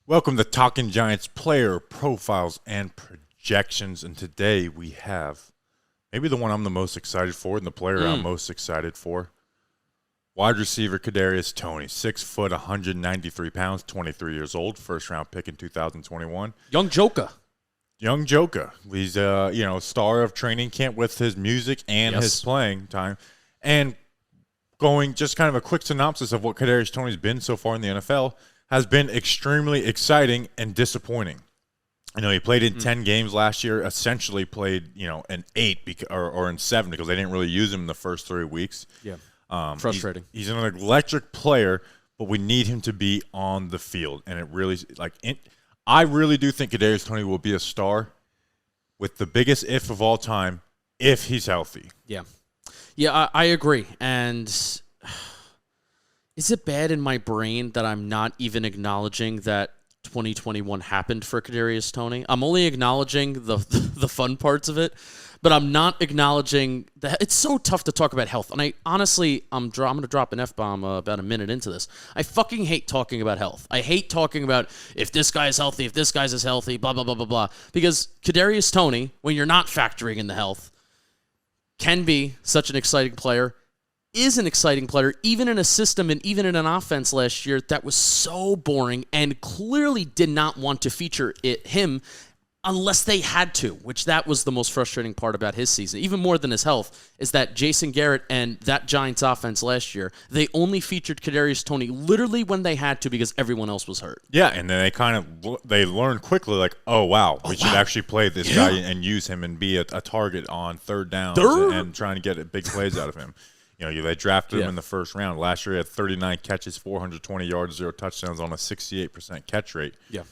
Welcome to Talking Giants player profiles and projections. And today we have maybe the one I'm the most excited for and the player I'm most excited for. Wide receiver Kadarius Toney, 6 foot, 193 pounds, 23 years old, first round pick in 2021. Young Joker. He's a star of training camp with his music and his playing time. And going just kind of a quick synopsis of what Kadarius Toney's been so far in the NFL has been extremely exciting and disappointing. He played in 10 games last year, essentially played, in 8 or in 7 because they didn't really use him in the first 3 weeks. Yeah. Frustrating. He's an electric player, but we need him to be on the field. And it really, I really do think Kadarius Toney will be a star with the biggest if of all time if he's healthy. Yeah. Yeah, I agree. And is it bad in my brain that I'm not even acknowledging that 2021 happened for Kadarius Toney? I'm only acknowledging the fun parts of it, but I'm not acknowledging that. It's so tough to talk about health. And I'm going to drop an F-bomb about a minute into this. I fucking hate talking about health. I hate talking about if this guy is healthy, if this guy's is healthy, blah, blah, blah, blah, blah. Because Kadarius Toney, when you're not factoring in the health, can be such an exciting player, is an exciting player, even in a system and even in an offense last year that was so boring and clearly did not want to feature him unless they had to, which that was the most frustrating part about his season. Even more than his health is that Jason Garrett and that Giants offense last year, they only featured Kadarius Toney literally when they had to because everyone else was hurt. Yeah, and then they learned quickly, we should actually play this guy and use him and be a target on third downs and trying to get big plays out of him. They drafted him in the first round. Last year, he had 39 catches, 420 yards, 0 touchdowns on a 68% catch rate. Yeah.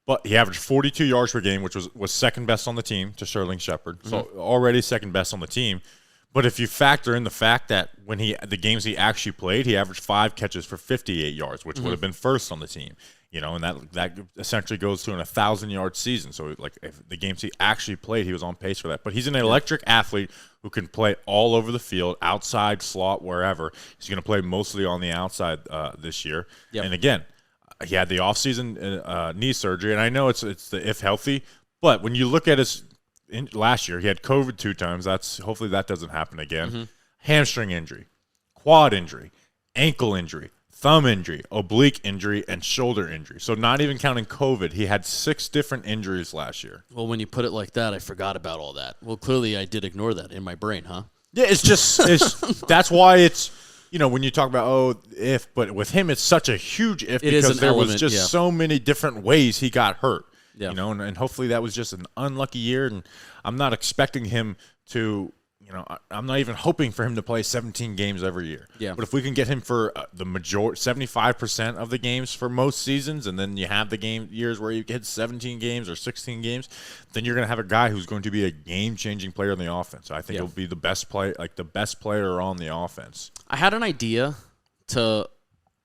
But he averaged 42 yards per game, which was second best on the team to Sterling Shepard. So already second best on the team. But if you factor in the fact that when the games he actually played, he averaged 5 catches for 58 yards, which would have been first on the team. And that essentially goes to an 1,000-yard season. So, if the games he actually played, he was on pace for that. But he's an electric athlete who can play all over the field, outside, slot, wherever. He's going to play mostly on the outside this year. Yep. And, again, he had the offseason knee surgery. And I know it's the if healthy. But when you look at his last year, he had COVID 2 times. Hopefully that doesn't happen again. Hamstring injury, quad injury, ankle injury, thumb injury, oblique injury, and shoulder injury. So not even counting COVID, he had 6 different injuries last year. Well, when you put it like that, I forgot about all that. Well, clearly I did ignore that in my brain, huh? Yeah, that's why it's, when you talk about, if, but with him it's such a huge if because there was just so many different ways he got hurt. Yeah. And hopefully that was just an unlucky year, and I'm not expecting him to I'm not even hoping for him to play 17 games every year. Yeah. But if we can get him for the majority, 75% of the games for most seasons, and then you have the years where you hit 17 games or 16 games, then you're going to have a guy who's going to be a game-changing player in the offense. I think he'll be the best player on the offense. I had an idea to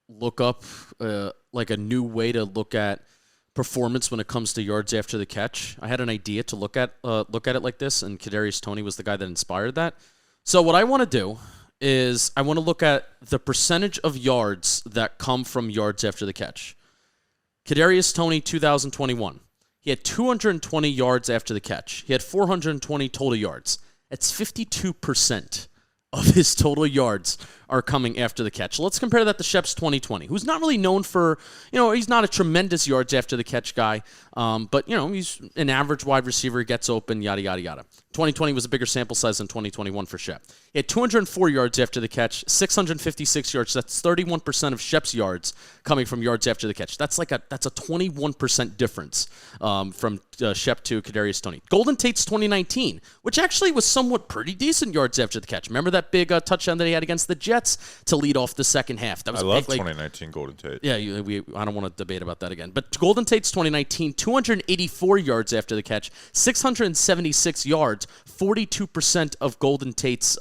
look up a new way to look at performance when it comes to yards after the catch. I had an idea to look at it like this, and Kadarius Toney was the guy that inspired that. So what I want to do is I want to look at the percentage of yards that come from yards after the catch. Kadarius Toney, 2021. He had 220 yards after the catch. He had 420 total yards. That's 52% of his total yards are coming after the catch. Let's compare that to Shep's 2020, who's not really known for, he's not a tremendous yards after the catch guy, but, he's an average wide receiver, gets open, yada, yada, yada. 2020 was a bigger sample size than 2021 for Shep. He had 204 yards after the catch, 656 yards. That's 31% of Shep's yards coming from yards after the catch. That's a 21% difference from Shep to Kadarius Toney. Golden Tate's 2019, which actually was somewhat pretty decent yards after the catch. Remember that big touchdown that he had against the Jets to lead off the second half? That was I love 2019 Golden Tate. Yeah, I don't want to debate about that again. But Golden Tate's 2019, 284 yards after the catch, 676 yards. 42% of Golden Tate's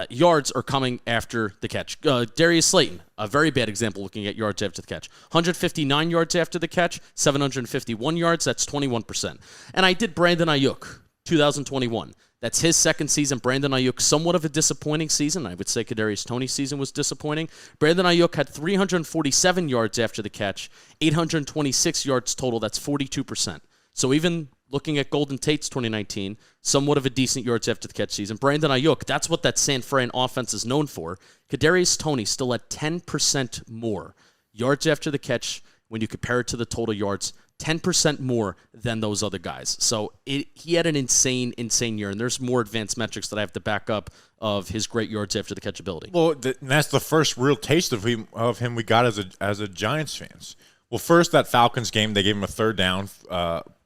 yards are coming after the catch. Darius Slayton, a very bad example looking at yards after the catch. 159 yards after the catch, 751 yards. That's 21%. And I did Brandon Ayuk, 2021. That's his second season. Brandon Ayuk, somewhat of a disappointing season. I would say Kadarius Toney's season was disappointing. Brandon Ayuk had 347 yards after the catch, 826 yards total. That's 42%. So even looking at Golden Tate's 2019, somewhat of a decent yards after the catch season. Brandon Ayuk, that's what that San Fran offense is known for. Kadarius Toney still at 10% more yards after the catch when you compare it to the total yards. 10% more than those other guys. So he had an insane year, and there's more advanced metrics that I have to back up of his great yards after the catch ability. Well, and that's the first real taste of him we got as a Giants fans. Well, first, that Falcons game, they gave him a third down,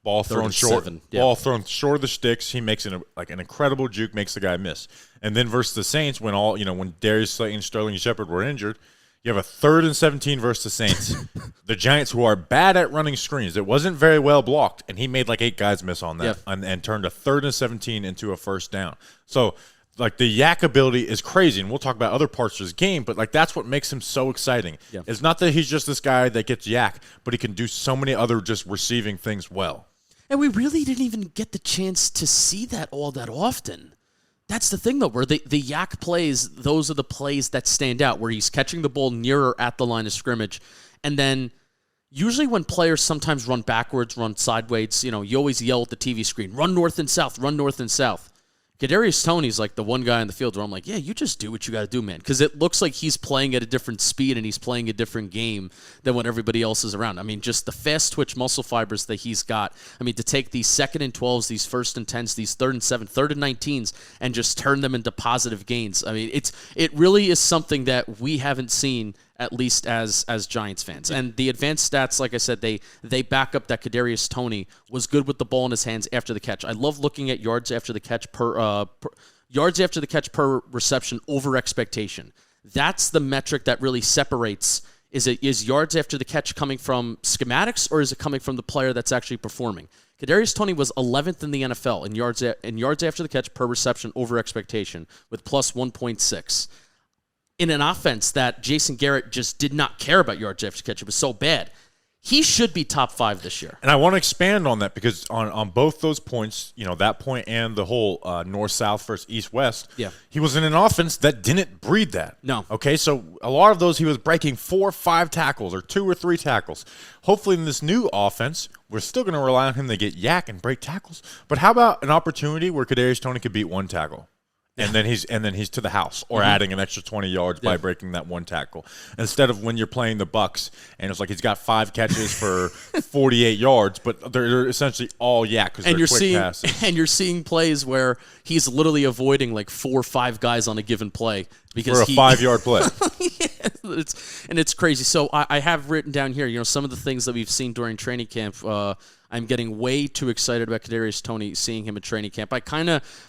ball thrown short, ball thrown short of the sticks. He makes an incredible juke, makes the guy miss. And then versus the Saints, when Darius Slayton, Sterling Shepard were injured, you have a 3rd and 17 versus the Saints. The Giants, who are bad at running screens, it wasn't very well blocked, and he made like 8 guys miss on that and turned a 3rd and 17 into a first down. So, like, the yak ability is crazy, and we'll talk about other parts of his game, but, like, that's what makes him so exciting. Yeah. It's not that he's just this guy that gets yak, but he can do so many other just receiving things well. And we really didn't even get the chance to see that all that often. That's the thing, though, where the yak plays, those are the plays that stand out, where he's catching the ball nearer at the line of scrimmage. And then usually when players sometimes run backwards, run sideways, you always yell at the TV screen, run north and south, run north and south. Kadarius Toney's like the one guy in the field where I'm like, yeah, you just do what you got to do, man. Because it looks like he's playing at a different speed and he's playing a different game than when everybody else is around. I mean, just the fast twitch muscle fibers that he's got. I mean, to take these 2nd and 12s, these 1st and 10s, these 3rd and 7, 3rd and 19s, and just turn them into positive gains. I mean, it really is something that we haven't seen, at least as Giants fans. And the advanced stats, like I said, they back up that Kadarius Toney was good with the ball in his hands after the catch. I love looking at yards after the catch per reception over expectation. That's the metric that really separates. Is yards after the catch coming from schematics, or is it coming from the player that's actually performing? Kadarius Toney was 11th in the NFL in yards after the catch per reception over expectation with plus 1.6. In an offense that Jason Garrett just did not care about yards after catch. It was so bad. He should be top 5 this year. And I want to expand on that because on both those points, that point and the whole north-south versus east-west, he was in an offense that didn't breed that. No. Okay, so a lot of those he was breaking 4 or 5 tackles or 2 or 3 tackles. Hopefully in this new offense, we're still going to rely on him to get yak and break tackles. But how about an opportunity where Kadarius Toney could beat 1 tackle? And then he's to the house, or adding an extra 20 yards by breaking that 1 tackle. Instead of when you're playing the Bucks and it's like he's got 5 catches for 48 yards, but they're essentially all yak because they're quick passes. And you're seeing plays where he's literally avoiding like 4 or 5 guys on a given play because for a 5-yard play. It's crazy. So I have written down here, some of the things that we've seen during training camp. I'm getting way too excited about Kadarius Toney, seeing him at training camp.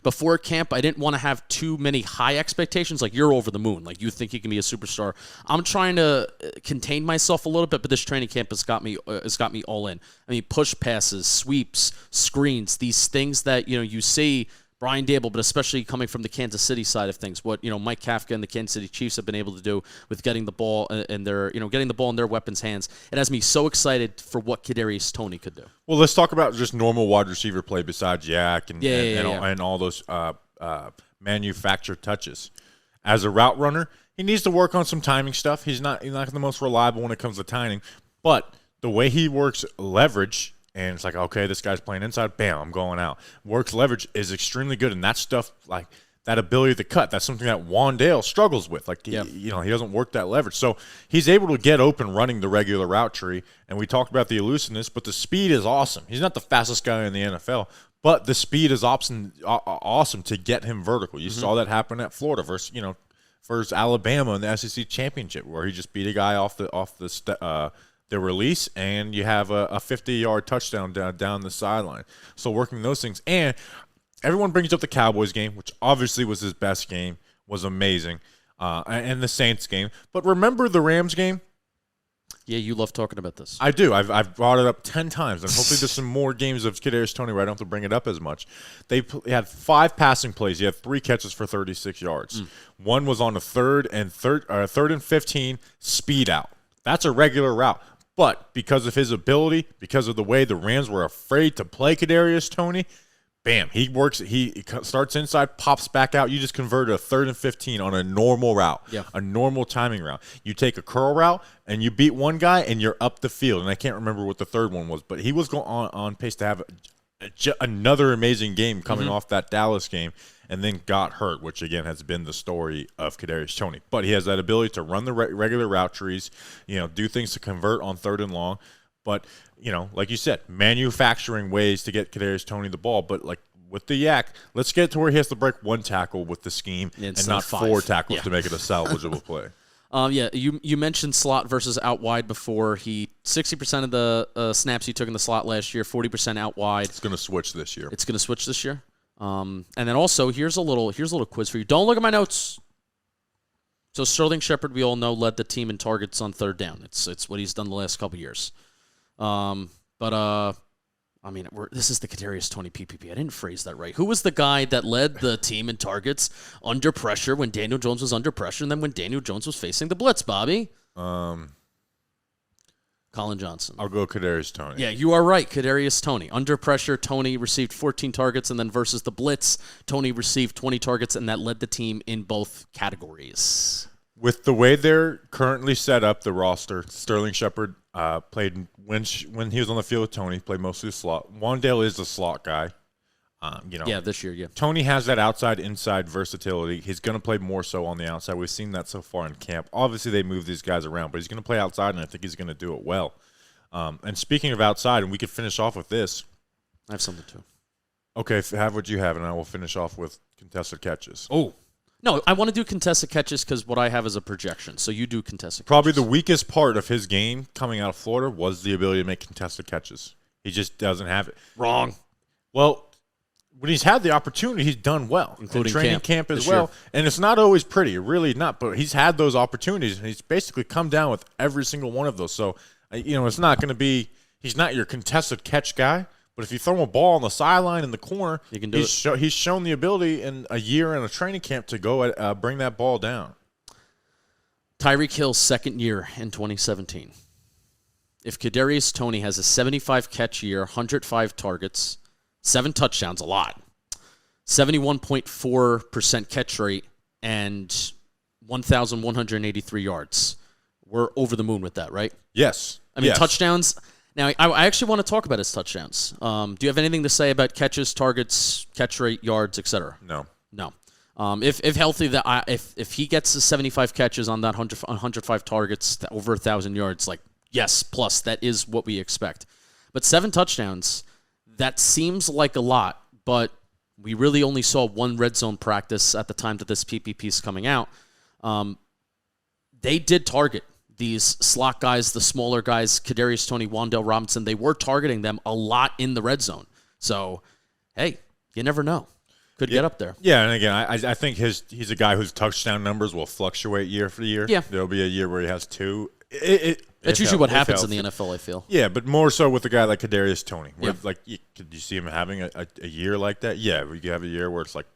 Before camp, I didn't want to have too many high expectations. Like, you're over the moon. Like, you think he can be a superstar. I'm trying to contain myself a little bit, but this training camp has got me all in. I mean, push passes, sweeps, screens, these things that, you see Brian Dable, but especially coming from the Kansas City side of things, what Mike Kafka and the Kansas City Chiefs have been able to do with getting the ball in their weapons' hands. It has me so excited for what Kadarius Toney could do. Well, let's talk about just normal wide receiver play besides yak and all those manufactured touches. As a route runner, he needs to work on some timing stuff. He's not the most reliable when it comes to timing, but the way he works leverage. And it's like, okay, this guy's playing inside. Bam, I'm going out. Works leverage is extremely good, and that stuff, like that ability to cut, that's something that Wandale struggles with. Like, he doesn't work that leverage. So he's able to get open running the regular route tree, and we talked about the elusiveness, but the speed is awesome. He's not the fastest guy in the NFL, but the speed is awesome to get him vertical. You saw that happen at Florida versus Alabama in the SEC championship, where he just beat a guy off the release, and you have a 50-yard touchdown down the sideline. So working those things. And everyone brings up the Cowboys game, which obviously was his best game, was amazing, and the Saints game. But remember the Rams game? Yeah, you love talking about this. I do. I've brought it up 10 times, and hopefully there's some more games of Kadarius Toney where I don't have to bring it up as much. They had 5 passing plays. He had 3 catches for 36 yards. One was on a third and 15 speed out. That's a regular route. But because of his ability, because of the way the Rams were afraid to play Kadarius Toney, bam, he works. He starts inside, pops back out. You just converted a 3rd and 15 on a normal route, a normal timing route. You take a curl route and you beat one guy, and you're up the field. And I can't remember what the third one was, but he was going on pace to have another amazing game coming off that Dallas game, and then got hurt, which again has been the story of Kadarius Toney. But he has that ability to run the regular route trees, do things to convert on 3rd and long. But, like you said, manufacturing ways to get Kadarius Toney the ball. But, like, with the yak, let's get to where he has to break 1 tackle with the scheme and not 4 tackles to make it a salvageable play. You mentioned slot versus out wide before. 60% of the snaps he took in the slot last year, 40% out wide. It's going to switch this year. And then also, here's a little quiz for you. Don't look at my notes. So Sterling Shepard, we all know, led the team in targets on 3rd down. It's what he's done the last couple years. This is the Kadarius Toney PPP. I didn't phrase that right. Who was the guy that led the team in targets under pressure when Daniel Jones was under pressure, and then when Daniel Jones was facing the blitz, Bobby? Colin Johnson. I'll go Kadarius Toney. Yeah, you are right, Kadarius Toney. Under pressure, Toney received 14 targets, and then versus the blitz, Toney received 20 targets, and that led the team in both categories. With the way they're currently set up, the roster, Sterling Shepard played when he was on the field with Toney, played mostly the slot. Wandale is the slot guy. This year, yeah. Toney has that outside-inside versatility. He's going to play more so on the outside. We've seen that so far in camp. Obviously, they move these guys around, but he's going to play outside, and I think he's going to do it well. And speaking of outside, and we could finish off with this. I have something too. Okay, have what you have, and I will finish off with contested catches. Oh. No, I want to do contested catches because what I have is a projection. So you do contested catches. Probably the weakest part of his game coming out of Florida was the ability to make contested catches. He just doesn't have it. Wrong. Well, when he's had the opportunity, he's done well, including training camp as well. And it's not always pretty, really not. But he's had those opportunities, and he's basically come down with every single one of those. So, it's not going to be – he's not your contested catch guy. But if you throw him a ball on the sideline in the corner, you can do he's shown the ability in a year in a training camp to go bring that ball down. Tyreek Hill's second year in 2017. If Kadarius Toney has a 75-catch year, 105 targets, 7 touchdowns, a lot, 71.4% catch rate, and 1,183 yards, we're over the moon with that, right? Yes. Touchdowns – now, I actually want to talk about his touchdowns. Do you have anything to say about catches, targets, catch rate, yards, etc.? No. If healthy, if he gets the 75 catches on that 105 targets, over 1,000 yards, yes, plus that is what we expect. But 7 touchdowns, that seems like a lot, but we really only saw 1 red zone practice at the time that this PPP is coming out. They did target these slot guys, the smaller guys, Kadarius Toney, Wandale Robinson. They were targeting them a lot in the red zone. So, hey, you never know. Could get up there. Yeah, and again, I think he's a guy whose touchdown numbers will fluctuate year for year. Yeah. There'll be a year where he has 2. That's usually what happens in the NFL, I feel. Yeah, but more so with a guy like Kadarius Toney. Where could you see him having a year like that? Yeah, we could have a year where it's like,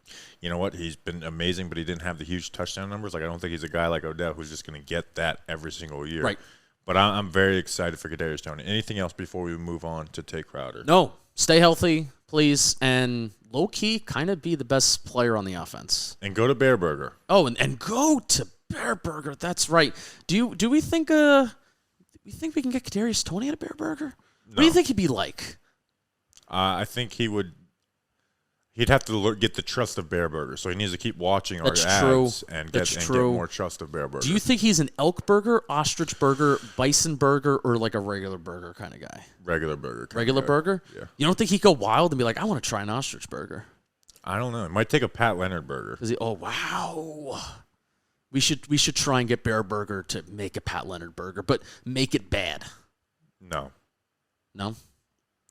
you know what, he's been amazing, but he didn't have the huge touchdown numbers. I don't think he's a guy like Odell who's just going to get that every single year. Right. But I'm very excited for Kadarius Toney. Anything else before we move on to Tae Crowder? No. Stay healthy, please, and low-key kind of be the best player on the offense. And go to Bareburger. Oh, and go to Bareburger. That's right. Do we think we can get Kadarius Toney at a Bareburger? No. What do you think he'd be like? I think he'd have to get the trust of Bareburger. So he needs to keep watching our ads and get more trust of Bareburger. Do you think he's an elk burger, ostrich burger, bison burger, or like a regular burger kind of guy? Regular burger. Regular burger? Yeah. You don't think he'd go wild and be like, I want to try an ostrich burger? I don't know. It might take a Pat Leonard burger. Oh, wow. We should try and get Bareburger to make a Pat Leonard burger, but make it bad. No?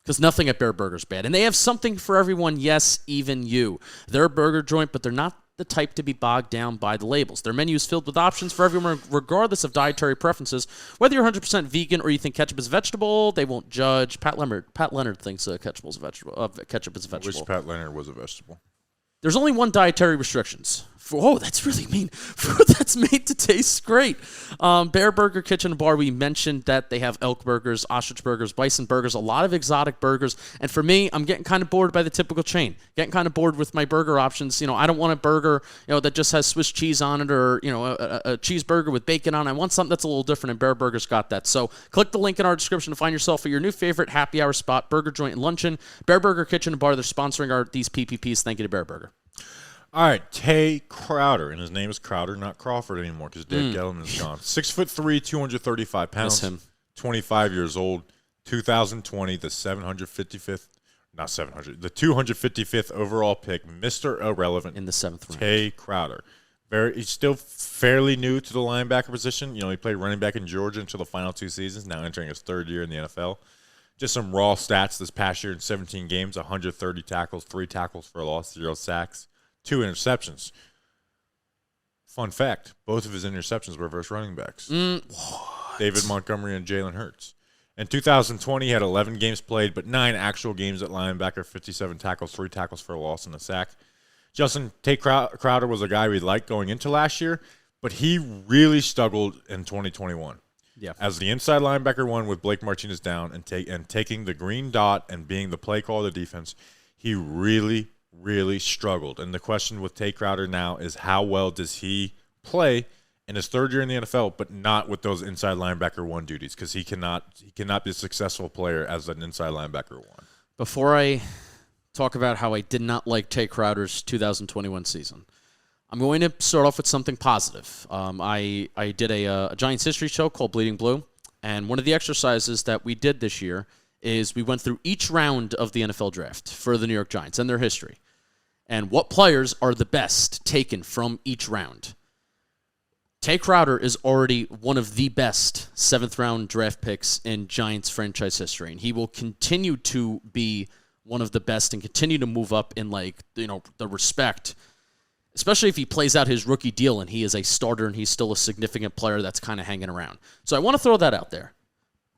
Because nothing at Bareburger is bad. And they have something for everyone, yes, even you. They're a burger joint, but they're not the type to be bogged down by the labels. Their menu is filled with options for everyone, regardless of dietary preferences. Whether you're 100% vegan or you think ketchup is a vegetable, they won't judge. Pat Leonard thinks ketchup is a vegetable. I wish Pat Leonard was a vegetable. There's only one dietary restrictions. That's really mean. Food that's made to taste great. Bareburger Kitchen Bar, we mentioned that they have elk burgers, ostrich burgers, bison burgers, a lot of exotic burgers. And for me, I'm getting kind of bored by the typical chain. Getting kind of bored with my burger options. I don't want a burger, that just has Swiss cheese on it, or, a cheeseburger with bacon on it. I want something that's a little different, and Bareburger's got that. So click the link in our description to find yourself at your new favorite happy hour spot, burger joint, and luncheon. Bareburger Kitchen Bar, they're sponsoring these PPPs. Thank you to Bareburger. All right, Tae Crowder, and his name is Crowder, not Crawford anymore, because Dave Gettleman is gone. 6'3", 235 pounds. Miss him. 25 years old. 2020, the 255th overall pick, Mr. Irrelevant In the 7th round. Tae Crowder. He's still fairly new to the linebacker position. He played running back in Georgia until the final 2 seasons. Now entering his 3rd year in the NFL. Just some raw stats this past year in 17 games: 130 tackles, 3 tackles for a loss, 0 sacks. 2 interceptions. Fun fact, both of his interceptions were versus running backs. David Montgomery and Jalen Hurts. In 2020, he had 11 games played, but 9 actual games at linebacker, 57 tackles, 3 tackles for a loss and a sack. Tae Crowder was a guy we liked going into last year, but he really struggled in 2021. Yeah. As the inside linebacker one with Blake Martinez down and taking the green dot and being the play call of the defense, he really struggled. And the question with Tae Crowder now is, how well does he play in his 3rd year in the NFL, but not with those inside linebacker 1 duties, because he cannot be a successful player as an inside linebacker 1. Before I talk about how I did not like Tae Crowder's 2021 season, I'm going to start off with something positive. I did a Giants history show called Bleeding Blue, and one of the exercises that we did this year is we went through each round of the NFL draft for the New York Giants and their history, and what players are the best taken from each round. Tae Crowder is already one of the best 7th-round draft picks in Giants franchise history, and he will continue to be one of the best and continue to move up in the respect, especially if he plays out his rookie deal and he is a starter and he's still a significant player that's kind of hanging around. So I want to throw that out there.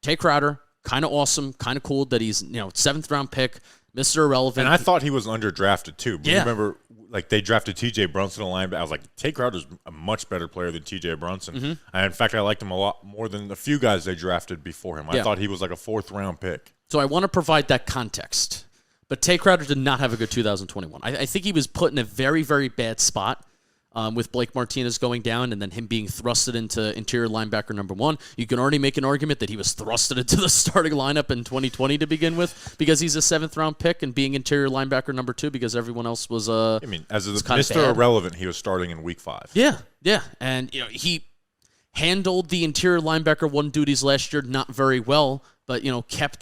Tae Crowder, kind of awesome, kind of cool that he's 7th-round pick, Mr. Irrelevant. And I thought he was underdrafted too. But yeah. You remember, they drafted T.J. Brunson, a linebacker. I was like, Tae Crowder's a much better player than T.J. Brunson. Mm-hmm. In fact, I liked him a lot more than a few guys they drafted before him. I thought he was like a 4th-round pick. So I want to provide that context. But Tae Crowder did not have a good 2021. I think he was put in a very, very bad spot with Blake Martinez going down and then him being thrusted into interior linebacker number 1. You can already make an argument that he was thrusted into the starting lineup in 2020 to begin with because he's a 7th-round pick, and being interior linebacker number 2 because everyone else was as Mr. Irrelevant, he was starting in week 5. Yeah. And he handled the interior linebacker 1 duties last year not very well, but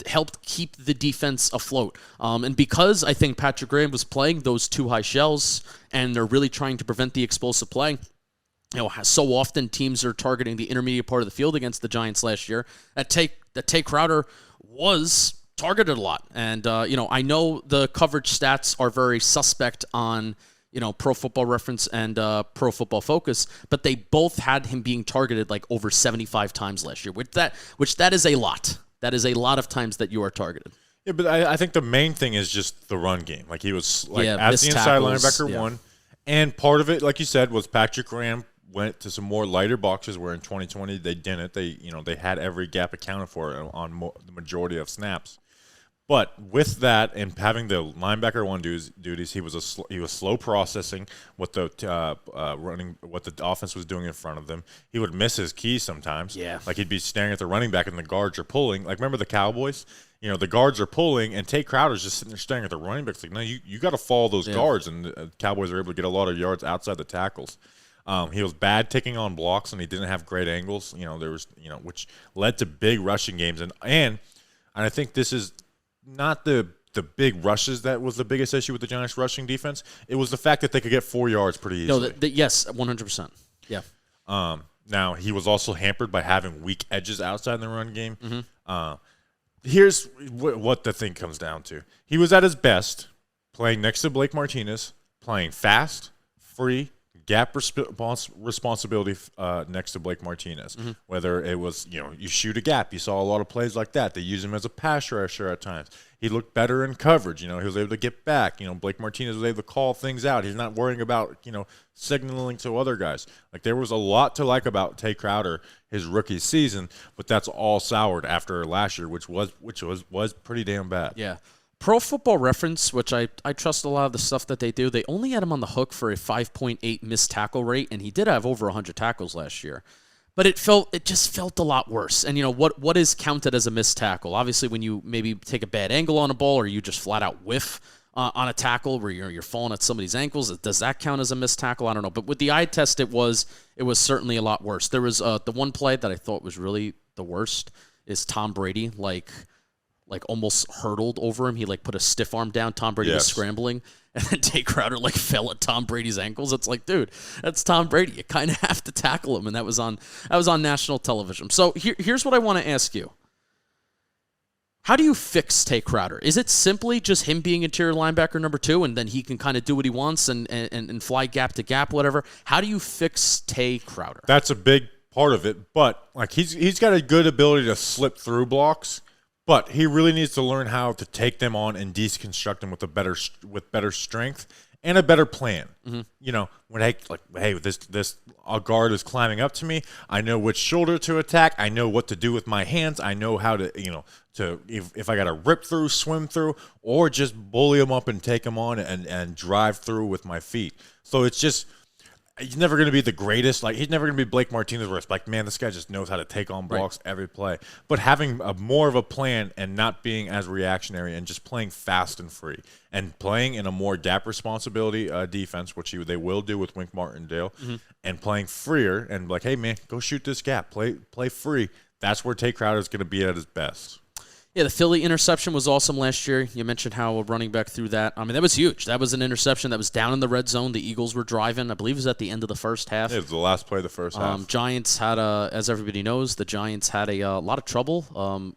helped keep the defense afloat. And because I think Patrick Graham was playing those 2 high shells, and they're really trying to prevent the explosive play, so often teams are targeting the intermediate part of the field against the Giants last year. That Tae Crowder was targeted a lot, and I know the coverage stats are very suspect on Pro Football Reference and Pro Football Focus, but they both had him being targeted over 75 times last year, which that is a lot. That is a lot of times that you are targeted. Yeah, but I think the main thing is just the run game. He was as the inside tackles, linebacker 1, and part of it, like you said, was Patrick Graham went to some more lighter boxes where in 2020 they didn't. They had every gap accounted for on the majority of snaps. But with that and having the linebacker 1 duties, he was slow processing what the offense was doing in front of them. He would miss his keys sometimes. Yeah, he'd be staring at the running back and the guards are pulling. Remember the Cowboys? The guards are pulling and Tae Crowder's just sitting there staring at the running back. It's no, you got to follow those guards, and the Cowboys are able to get a lot of yards outside the tackles. He was bad taking on blocks, and he didn't have great angles. There was which led to big rushing games, and I think this is not the big rushes that was the biggest issue with the Giants' rushing defense. It was the fact that they could get 4 yards pretty easily. No, yes, 100%. Yeah. Now, he was also hampered by having weak edges outside in the run game. Mm-hmm. Here's what the thing comes down to. He was at his best playing next to Blake Martinez, playing fast, free, responsibility next to Blake Martinez. Whether it was, you shoot a gap. You saw a lot of plays like that. They use him as a pass rusher at times. He looked better in coverage. He was able to get back. Blake Martinez was able to call things out. He's not worrying about, signaling to other guys. Like, there was a lot to like about Tae Crowder his rookie season, but that's all soured after last year, which was pretty damn bad. Yeah. Pro Football Reference, which I trust a lot of the stuff that they do, they only had him on the hook for a 5.8 missed tackle rate, and he did have over 100 tackles last year. But it just felt a lot worse. And, what is counted as a missed tackle? Obviously, when you maybe take a bad angle on a ball or you just flat out whiff on a tackle where you're falling at somebody's ankles, does that count as a missed tackle? I don't know. But with the eye test, it was certainly a lot worse. There was the one play that I thought was really the worst is Tom Brady, like almost hurdled over him. He put a stiff arm down. Tom Brady was scrambling, and then Tae Crowder fell at Tom Brady's ankles. It's like, dude, that's Tom Brady. You kind of have to tackle him, and that was on national television. So here's what I want to ask you. How do you fix Tae Crowder? Is it simply just him being interior linebacker number 2, and then he can kind of do what he wants and fly gap to gap, whatever? How do you fix Tae Crowder? That's a big part of it, but he's got a good ability to slip through blocks. But he really needs to learn how to take them on and deconstruct them with better strength and a better plan. When this guard is climbing up to me, I know which shoulder to attack. I know what to do with my hands. I know how to if I got to rip through, swim through, or just bully him up and take him on and drive through with my feet. So it's just. He's never going to be the greatest. He's never going to be Blake Martinez where it's like, man, this guy just knows how to take on blocks every play. But having more of a plan and not being as reactionary and just playing fast and free and playing in a more gap responsibility defense, which they will do with Wink Martindale, and playing freer and hey, man, go shoot this gap. Play free. That's where Tae Crowder is going to be at his best. Yeah, the Philly interception was awesome last year. You mentioned how a running back threw that. I mean, that was huge. That was an interception that was down in the red zone. The Eagles were driving. I believe it was at the end of the first half. It was the last play of the first half. Giants had, as everybody knows, the Giants had a lot of trouble,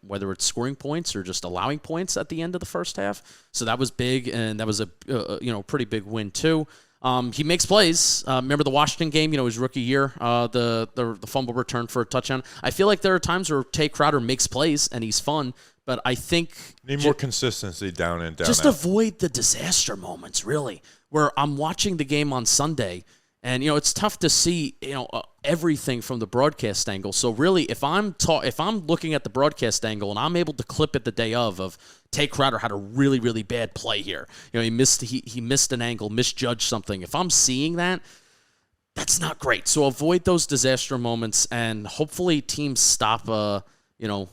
whether it's scoring points or just allowing points at the end of the first half. So that was big, and that was a pretty big win too. He makes plays. Remember the Washington game, his rookie year, the fumble return for a touchdown. I feel like there are times where Tae Crowder makes plays and he's fun, but I think need more consistency down and down. Just avoid the disaster moments, really, where I'm watching the game on Sunday and it's tough to see everything from the broadcast angle. So really, if I'm looking at the broadcast angle and I'm able to clip it the day of Tae Crowder had a really, really bad play here. He missed an angle, misjudged something. If I'm seeing that, that's not great. So avoid those disaster moments, and hopefully teams stop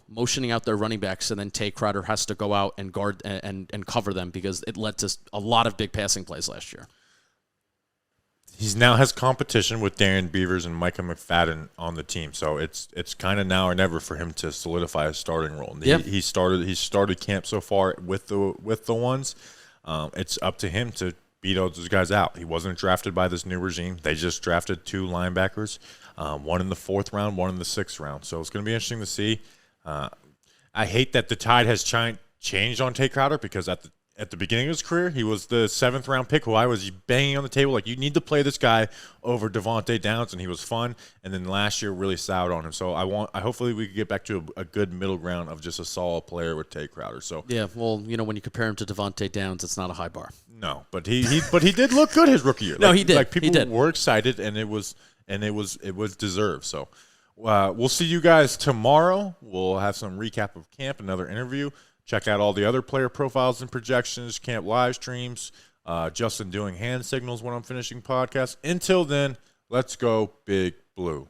motioning out their running backs, and then Tae Crowder has to go out and guard and cover them, because it led to a lot of big passing plays last year. He now has competition with Darren Beavers and Micah McFadden on the team, so it's kind of now or never for him to solidify a starting role. Yep. He started camp so far with the ones. It's up to him to beat those guys out. He wasn't drafted by this new regime. They just drafted 2 linebackers, one in the 4th round, one in the 6th round. So it's going to be interesting to see. I hate that the tide has changed on Tae Crowder, because at the beginning of his career, he was the 7th round pick who I was banging on the table you need to play this guy over Devontae Downs, and he was fun. And then last year really soured on him. So hopefully we could get back to a good middle ground of just a solid player with Tae Crowder. So yeah, well, when you compare him to Devontae Downs, it's not a high bar. No, but he did look good his rookie year. No, he did. People were excited, and it was deserved. So we'll see you guys tomorrow. We'll have some recap of camp, another interview. Check out all the other player profiles and projections, camp live streams, Justin doing hand signals when I'm finishing podcasts. Until then, let's go Big Blue.